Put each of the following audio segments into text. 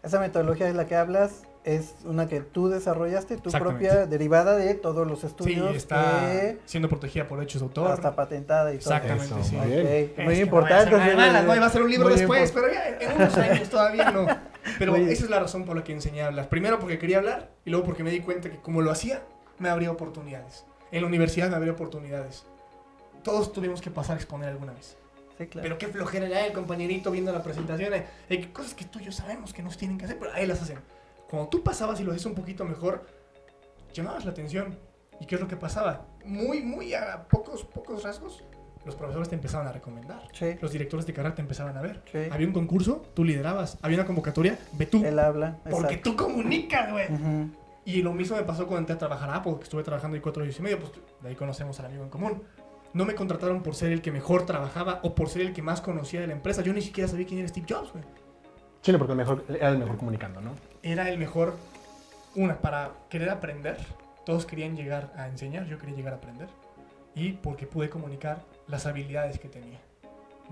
Esa metodología de la que hablas es una que tú desarrollaste, tu Exactamente. propia, derivada de todos los Sí, estudios, está que siendo protegida por derechos de autor. hasta patentada y todo. Exactamente, Eso, sí. muy bien. Ok, Es muy que importante. No vaya a ser nada malas, no iba a ser un libro Muy después, impor- pero ya en unos años todavía no. Pero Muy- esa es la razón por la que enseñé a hablar. Primero porque quería hablar y luego porque me di cuenta que como lo hacía, me abría oportunidades. En la universidad me abría oportunidades. Todos tuvimos que pasar a exponer alguna vez. Sí, claro. Pero qué flojera ya el compañerito viendo la presentación. Hay cosas que tú y yo sabemos que nos tienen que hacer, pero ahí las hacen. Cuando tú pasabas y lo hacías un poquito mejor, llamabas la atención. ¿Y qué es lo que pasaba? Muy a pocos rasgos, los profesores te empezaban a recomendar. Sí, Los directores de carrera te empezaban a ver. sí. Había un concurso, tú liderabas. Había una convocatoria, ve tú. Él habla. Porque exacto. tú comunicas, güey. Ujú. Y lo mismo me pasó cuando entré a trabajar a Apple, que estuve trabajando ahí 4 años y medio, pues de ahí conocemos al amigo en común. No me contrataron por ser el que mejor trabajaba o por ser el que más conocía de la empresa. Yo ni siquiera sabía quién era Steve Jobs, güey. Sí, no, porque era el mejor comunicando, ¿no? Era el mejor, para querer aprender. Todos querían llegar a enseñar, yo quería llegar a aprender. Y porque pude comunicar las habilidades que tenía.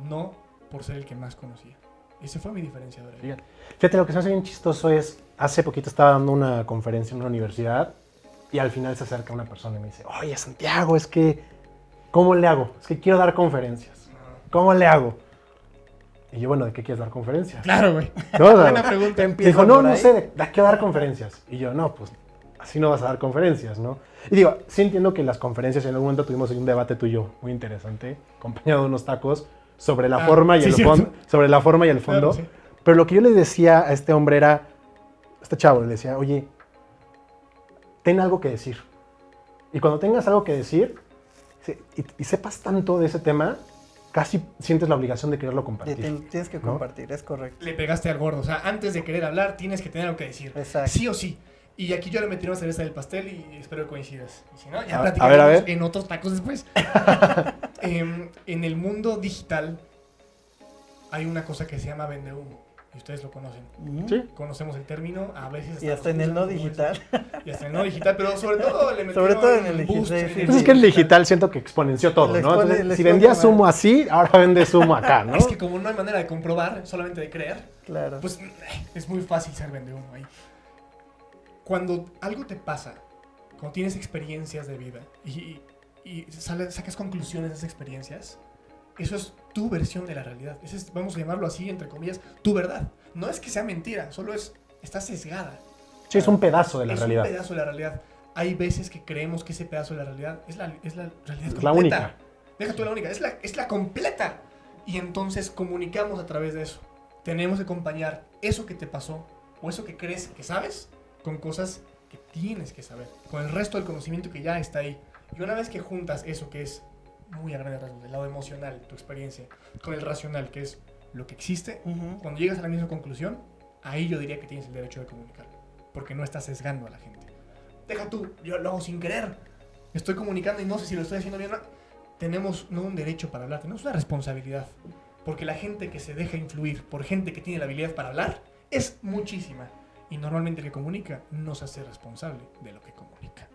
No por ser el que más conocía. Ese fue mi diferenciador. Fíjate, lo que se me hace bien chistoso es, hace poquito estaba dando una conferencia en una universidad y al final se acerca una persona y me dice, oye, Santiago, es que, ¿cómo le hago? Es que quiero dar conferencias. ¿Cómo le hago? Y yo, bueno, ¿de qué quieres dar conferencias? Claro, güey. ¿No? O sea, Buena pregunta. Empieza dijo, no, por no ahí. sé, ¿de qué quiero dar conferencias? Y yo, no, pues así no vas a dar conferencias, ¿no? Y digo, sí entiendo que las conferencias, en algún momento tuvimos ahí un debate tú y yo muy interesante, acompañado de unos tacos, sobre la forma y sí, el cierto. fondo, sobre la forma y el fondo. Claro, sí. Pero lo que yo le decía a este hombre era, a este chavo, le decía, oye, ten algo que decir. Y cuando tengas algo que decir y sepas tanto de ese tema, casi sientes la obligación de quererlo compartir. Tienes que ¿no? compartir, es correcto. Le pegaste al gordo. O sea, antes de querer hablar, tienes que tener algo que decir. Exacto. Sí o sí. Y aquí yo le metí una cereza del pastel y espero que coincidas. Y si no, ya A platicaremos ver. en otros tacos después. En el mundo digital hay una cosa que se llama vende humo. Y ustedes lo conocen. Ujú. Sí. Conocemos el término, a veces... Y hasta en el no digital. Y hasta en el no digital, pero sobre todo le metieron Sobre todo en el boost digital, en sí, el Pues es que el digital siento que exponenció todo, Le ¿no? expone- Entonces, le si expone vendías más. humo así, ahora vendes humo acá, ¿no? Es que como no hay manera de comprobar, solamente de creer, Claro. pues es muy fácil ser vende humo ahí. Cuando algo te pasa, cuando tienes experiencias de vida y sacas conclusiones de esas experiencias, eso es tu versión de la realidad. Ese es, vamos a llamarlo así, entre comillas, tu verdad. No es que sea mentira, solo está sesgada. Sí, es un pedazo de la realidad. Es un pedazo de la realidad. Hay veces que creemos que ese pedazo de la realidad es la realidad completa. Es la única. Deja tú la única, es la completa. Y entonces comunicamos a través de eso. Tenemos que acompañar eso que te pasó o eso que crees que sabes con cosas que tienes que saber, con el resto del conocimiento que ya está ahí. Y una vez que juntas eso que es muy a grandes rasgos, del lado emocional, tu experiencia, con el racional, que es lo que existe, Ujú. cuando llegas a la misma conclusión, ahí yo diría que tienes el derecho de comunicar, porque no estás sesgando a la gente. Deja tú, yo lo hago sin querer, estoy comunicando y no sé si lo estoy haciendo bien o no. Tenemos no un derecho para hablar, tenemos una responsabilidad, porque la gente que se deja influir por gente que tiene la habilidad para hablar es muchísima, y normalmente el que comunica no se hace responsable de lo que comunica.